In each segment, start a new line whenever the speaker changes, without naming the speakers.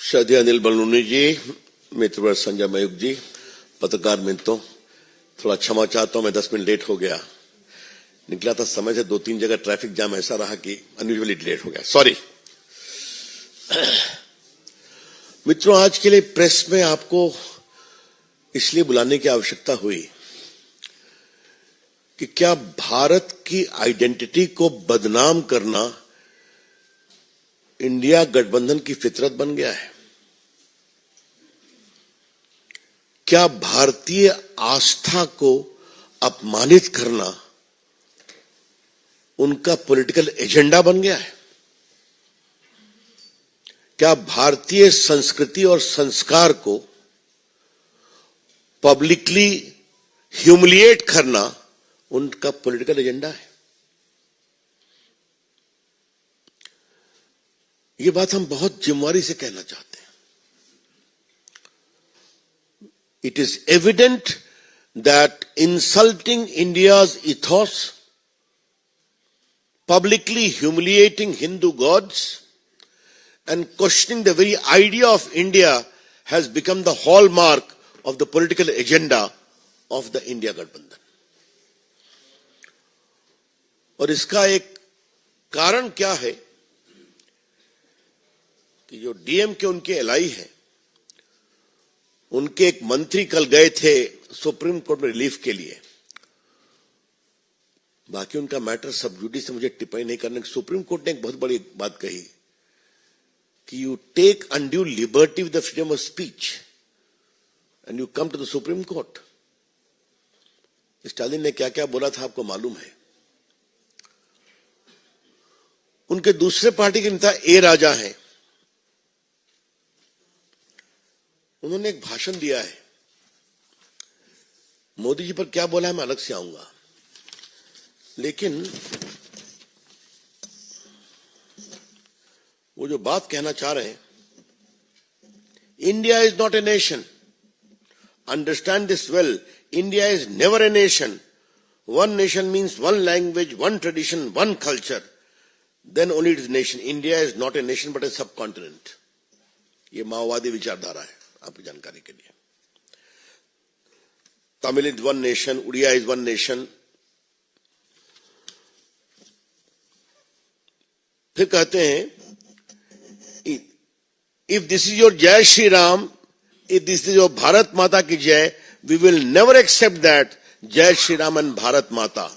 श्रद्धेय अनिल बलूनी जी, मित्र संजय मयूख जी, पत्रकार मित्रों, थोड़ा क्षमा चाहता हूं, मैं 10 मिनट लेट हो गया। निकला था समय से, 2-3 जगह ट्रैफिक जाम ऐसा रहा कि अनयूजुअली लेट हो गया, सॉरी। मित्रों, आज के लिए प्रेस में आपको इसलिए बुलाने की आवश्यकता हुई कि क्या भारत की आइडेंटिटी को बदनाम करना इंडिया गठबंधन की फितरत बन गया है? क्या भारतीय आस्था को अपमानित करना उनका पॉलिटिकल एजेंडा बन गया है? क्या भारतीय संस्कृति और संस्कार को पब्लिकली ह्यूमिलिएट करना उनका पॉलिटिकल एजेंडा है? ये बात हम बहुत जिम्मेदारी से कहना चाहते हैं। It is evident that insulting India's ethos, publicly humiliating Hindu gods, and questioning the very idea of India has become the hallmark of the political agenda of the India Gadbandhan. और इसका एक कारण क्या है कि जो डीएमके उनके LI हैं, उनके एक मंत्री कल गए थे सुप्रीम कोर्ट में रिलीफ के लिए। बाकी उनका मैटर सब जुडिस से मुझे टिप्पणी नहीं करने की। सुप्रीम कोर्ट ने एक बहुत बड़ी बात कही कि you take undue liberty with the freedom of speech and you come to the supreme court. Stalin ने क्या क्या बोला था आपको मालूम है। उनके दूसरे पार्टी के नेता ए राजा हैं, उन्होंने एक भाषण दिया है। मोदी जी पर क्या बोला है मैं अलग से आऊंगा, लेकिन वो जो बात कहना चाह रहे हैं, India is not a nation, understand this well, India is never a nation, one nation means one language, one tradition, one culture, then only it is nation. India is not a nation but a subcontinent. ये माओवादी विचारधारा है, आपकी जानकारी के लिए। Tamil is one nation, Oriya is one nation. फिर कहते हैं if this is your Jai Shri Ram, if this is your Bharat Mata की Jai, we will never accept that Jai Shri Ram and Bharat Mata.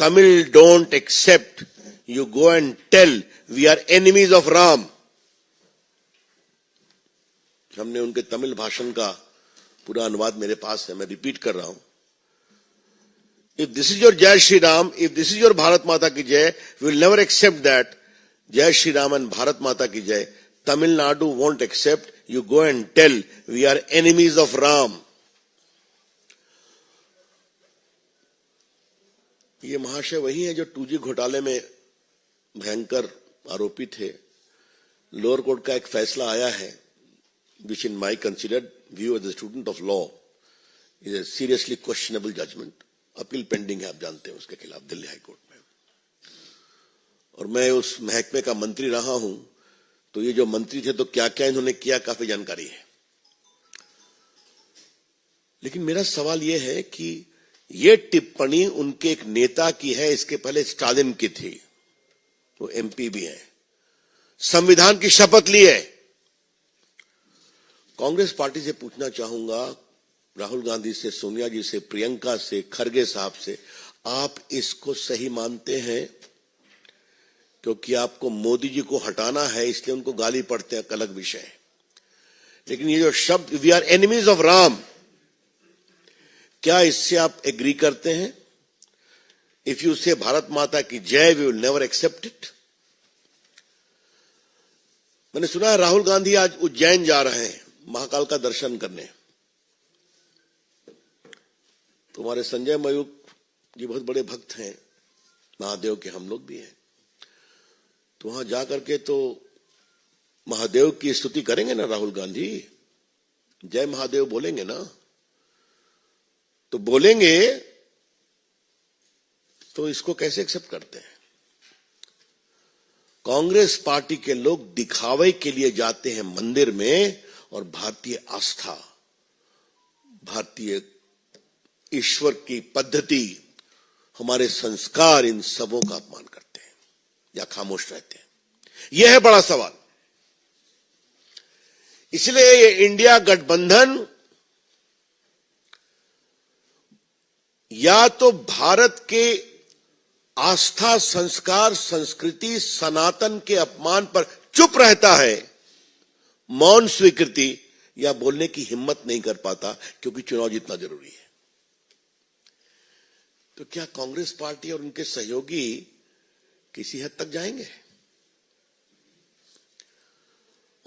Tamil don't accept, you go and tell we are enemies of Ram. हमने उनके तमिल भाषण का पूरा अनुवाद मेरे पास है, मैं रिपीट कर रहा हूं। If this is your Jai Shri Ram, if this is your Bharat Mata की Jai, we will never accept that Jai Shri Ram and Bharat Mata की Jai. Tamil Nadu won't accept, you go and tell we are enemies of Ram. ये महाशय वही है जो 2G घोटाले में भयंकर आरोपी थे। लोअर कोर्ट का एक फैसला आया है, which in my considered view as a student of law is a seriously questionable judgment. Appeal pending है, आप जानते हैं, उसके खिलाफ दिल्ली हाई कोर्ट में। और मैं उस महकमे का मंत्री रहा हूं, तो ये जो मंत्री थे तो क्या क्या इन्होंने किया काफी जानकारी है। लेकिन मेरा सवाल यह है कि ये टिप्पणी उनके एक नेता की है, इसके पहले स्टालिन की थी, वो एमपी भी है, संविधान की शपथ ली है। कांग्रेस पार्टी से पूछना चाहूंगा, राहुल गांधी से, सोनिया जी से, प्रियंका से, खरगे साहब से, आप इसको सही मानते हैं? क्योंकि आपको मोदी जी को हटाना है, इसलिए उनको गाली पड़ते हैं, अलग विषय है। लेकिन ये जो शब्द we are enemies of Ram, क्या इससे आप एग्री करते हैं? इफ यू से भारत माता की Jai, we will never accept it. मैंने सुना है राहुल गांधी आज उज्जैन जा रहे हैं महाकाल का दर्शन करने। तुम्हारे संजय मयूख जी बहुत बड़े भक्त हैं महादेव के, हम लोग भी हैं। तो वहां जाकर के तो महादेव की स्तुति करेंगे ना राहुल गांधी, जय महादेव बोलेंगे ना। तो बोलेंगे तो इसको कैसे एक्सेप्ट करते हैं? कांग्रेस पार्टी के लोग दिखावे के लिए जाते हैं मंदिर में और भारतीय आस्था, भारतीय ईश्वर की पद्धति, हमारे संस्कार, इन सबों का अपमान करते हैं या खामोश रहते हैं। यह है बड़ा सवाल। इसलिए ये इंडिया गठबंधन या तो भारत के आस्था, संस्कार, संस्कृति, सनातन के अपमान पर चुप रहता है, मौन स्वीकृति, या बोलने की हिम्मत नहीं कर पाता क्योंकि चुनाव जीतना जरूरी है। तो क्या कांग्रेस पार्टी और उनके सहयोगी किसी हद तक जाएंगे?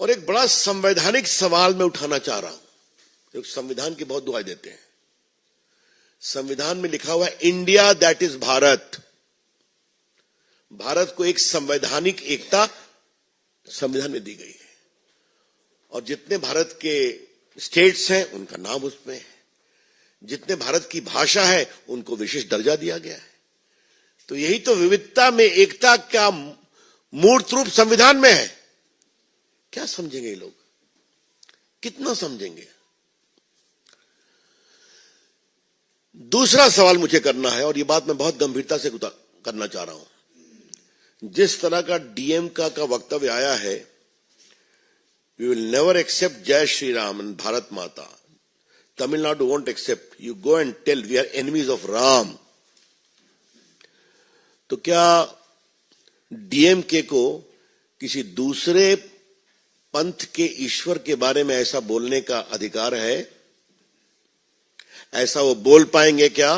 और एक बड़ा संवैधानिक सवाल मैं उठाना चाह रहा हूं। जो संविधान की बहुत दुआई देते हैं। संविधान में लिखा हुआ है India that is Bharat. Bharat को एक संवैधानिक एकता संविधान में दी गई है और जितने भारत के स्टेट्स हैं उनका नाम उसमें है, जितने भारत की भाषा है उनको विशेष दर्जा दिया गया है। तो यही तो विविधता में एकता का मूर्त रूप संविधान में है। क्या समझेंगे ये लोग? कितना समझेंगे? दूसरा सवाल मुझे करना है और ये बात मैं बहुत गंभीरता से करना चाह रहा हूं। जिस तरह का डीएम का वक्तव्य आया है, वी विल नेवर एक्सेप्ट जय Shri Ram and Bharat Mata, Tamil Nadu won't accept, you go and tell we are enemies of Ram. तो क्या डीएमके को किसी दूसरे पंथ के ईश्वर के बारे में ऐसा बोलने का अधिकार है? ऐसा वो बोल पाएंगे क्या?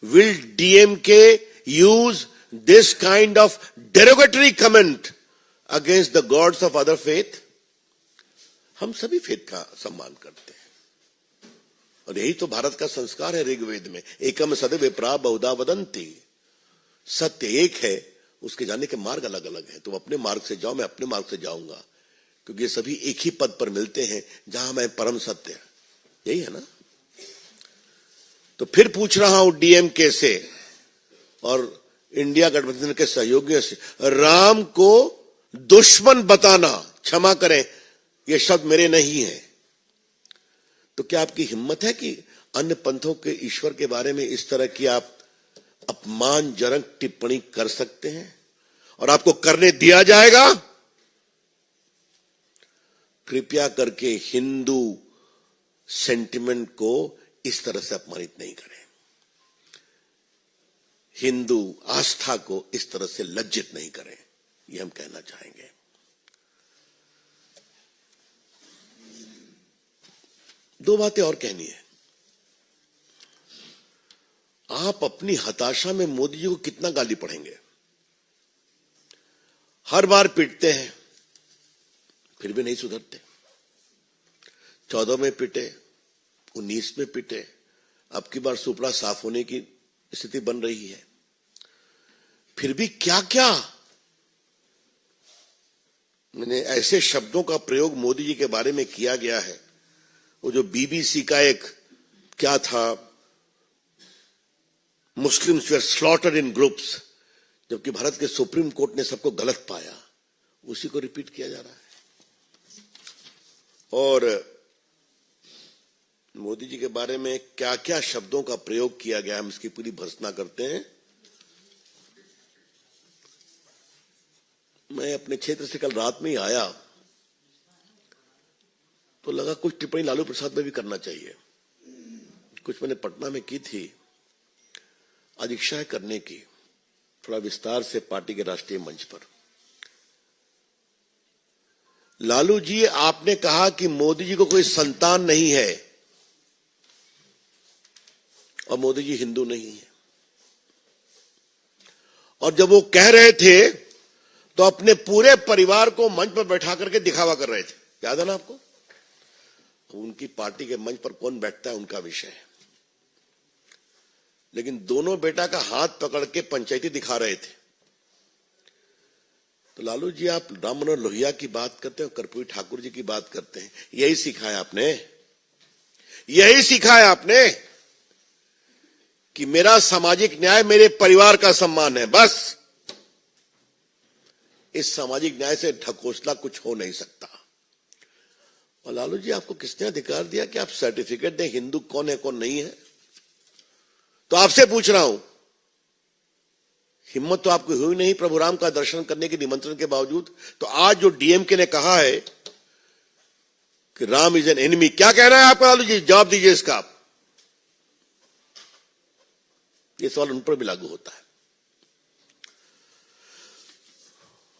Will DMK use this kind of derogatory comment against the gods of other faith? हम सभी फेथ का सम्मान करते हैं और यही तो भारत का संस्कार है। ऋग्वेद में एकम सद विप्रा बहुधा वदंती, सत्य एक है, उसके जाने के मार्ग अलग अलग है। तुम अपने मार्ग से जाओ, मैं अपने मार्ग से जाऊंगा, क्योंकि ये सभी एक ही पद पर मिलते हैं जहां मैं परम सत्य, यही है ना। तो फिर पूछ रहा हूं डीएमके से और इंडिया गठबंधन के सहयोगियों से, राम को दुश्मन बताना, क्षमा करें यह शब्द मेरे नहीं है, तो क्या आपकी हिम्मत है कि अन्य पंथों के ईश्वर के बारे में इस तरह की आप अपमानजनक टिप्पणी कर सकते हैं और आपको करने दिया जाएगा? कृपया करके हिंदू सेंटिमेंट को इस तरह से अपमानित नहीं करें, हिंदू आस्था को इस तरह से लज्जित नहीं करें, ये हम कहना चाहेंगे। दो बातें और कहनी है। आप अपनी हताशा में मोदी जी को कितना गाली पढ़ेंगे? हर बार पीटते हैं फिर भी नहीं सुधरते। 14 में पिटे, 19 में पिटे, अब की बार सुपड़ा साफ होने की स्थिति बन रही है, फिर भी क्या क्या मैंने ऐसे शब्दों का प्रयोग मोदी जी के बारे में किया गया है। वो जो बीबीसी का एक क्या था, मुस्लिम्स वर स्लॉटर्ड इन ग्रुप्स, जबकि भारत के सुप्रीम कोर्ट ने सबको गलत पाया, उसी को रिपीट किया जा रहा है। और मोदी जी के बारे में क्या क्या शब्दों का प्रयोग किया गया, हम इसकी पूरी भर्त्सना करते हैं। मैं अपने क्षेत्र से कल रात में ही आया तो लगा कुछ टिप्पणी लालू प्रसाद में भी करना चाहिए। कुछ मैंने पटना में की थी, आज इच्छा है करने की, थोड़ा विस्तार से पार्टी के राष्ट्रीय मंच पर। लालू जी, आपने कहा कि मोदी जी को कोई संतान नहीं है और मोदी जी हिंदू नहीं है, और जब वो कह रहे थे तो अपने पूरे परिवार को मंच पर बैठा करके दिखावा कर रहे थे, याद है ना आपको? उनकी पार्टी के मंच पर कौन बैठता है उनका विषय है, लेकिन दोनों बेटा का हाथ पकड़ के पंचायती दिखा रहे थे। तो लालू जी, आप राम मनोहर लोहिया की बात करते हैं, कर्पूरी ठाकुर जी की बात करते हैं, यही सिखाया आपने, यही सिखाया आपने कि मेरा सामाजिक न्याय मेरे परिवार का सम्मान है, बस इस सामाजिक न्याय से ढकोसला कुछ हो नहीं सकता। और लालू जी, आपको किसने अधिकार दिया कि आप सर्टिफिकेट दें हिंदू कौन है कौन नहीं है? तो आपसे पूछ रहा हूं, हिम्मत तो आपको हुई नहीं प्रभु राम का दर्शन करने के निमंत्रण के बावजूद। तो आज जो डीएमके ने कहा है कि राम इज एन एनिमी, क्या कहना है आपका लालू जी? जवाब दीजिए इसका आप। ये सवाल उन पर भी लागू होता है।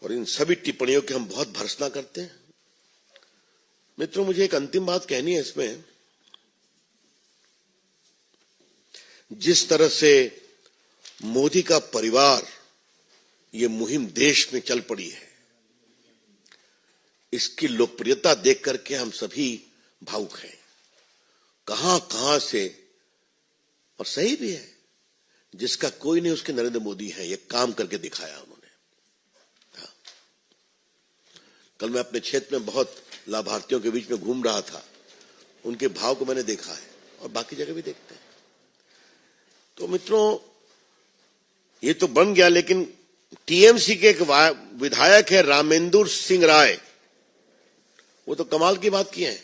और इन सभी टिप्पणियों की हम बहुत भर्त्सना करते हैं। मित्रों, मुझे एक अंतिम बात कहनी है इसमें। जिस तरह से मोदी का परिवार ये मुहिम देश में चल पड़ी है, इसकी लोकप्रियता देख करके हम सभी भावुक हैं। कहां कहां से, और सही भी है, जिसका कोई नहीं उसके नरेंद्र मोदी है, ये काम करके दिखाया उन्होंने। कल मैं अपने क्षेत्र में बहुत लाभार्थियों के बीच में घूम रहा था, उनके भाव को मैंने देखा है और बाकी जगह भी देखते हैं। तो मित्रों, ये तो बन गया, लेकिन टीएमसी के एक विधायक है रामेंद्र सिंह राय, वो तो कमाल की बात किए हैं।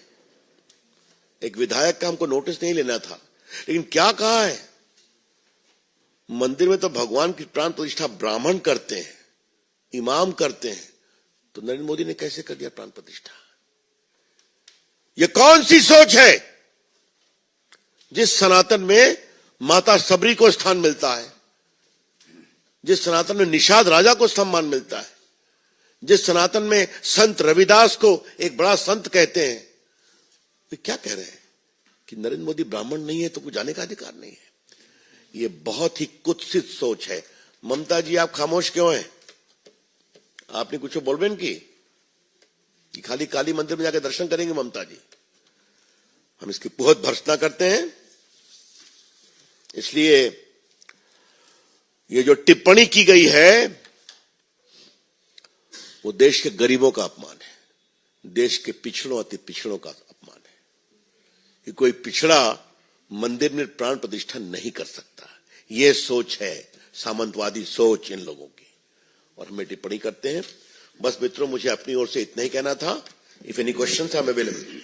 एक विधायक का हमको नोटिस नहीं लेना था, लेकिन क्या कहा है, मंदिर में तो भगवान की प्राण प्रतिष्ठा ब्राह्मण करते हैं, इमाम करते हैं, तो नरेंद्र मोदी ने कैसे कर दिया प्राण प्रतिष्ठा? ये कौन सी सोच है? जिस सनातन में माता सबरी को स्थान मिलता है, जिस सनातन में निषाद राजा को सम्मान मिलता है, जिस सनातन में संत रविदास को एक बड़ा संत कहते हैं, वे क्या कह रहे हैं कि नरेंद्र मोदी ब्राह्मण नहीं है तो कुछ जाने का अधिकार नहीं है? ये बहुत ही कुत्सित सोच है। ममता जी, आप खामोश क्यों हैं? आपने कुछ बोलबेन की कि खाली काली मंदिर में जाकर दर्शन करेंगे ममता जी? हम इसकी बहुत भर्त्सना करते हैं। इसलिए ये जो टिप्पणी की गई है, वो देश के गरीबों का अपमान है, देश के पिछड़ों अति पिछड़ों का अपमान है। कि कोई पिछड़ा मंदिर में प्राण प्रतिष्ठा नहीं कर सकता, ये सोच है सामंतवादी सोच इन लोगों की, और हमें टिप्पणी करते हैं। बस मित्रों, मुझे अपनी ओर से इतना ही कहना था। If any questions I am available.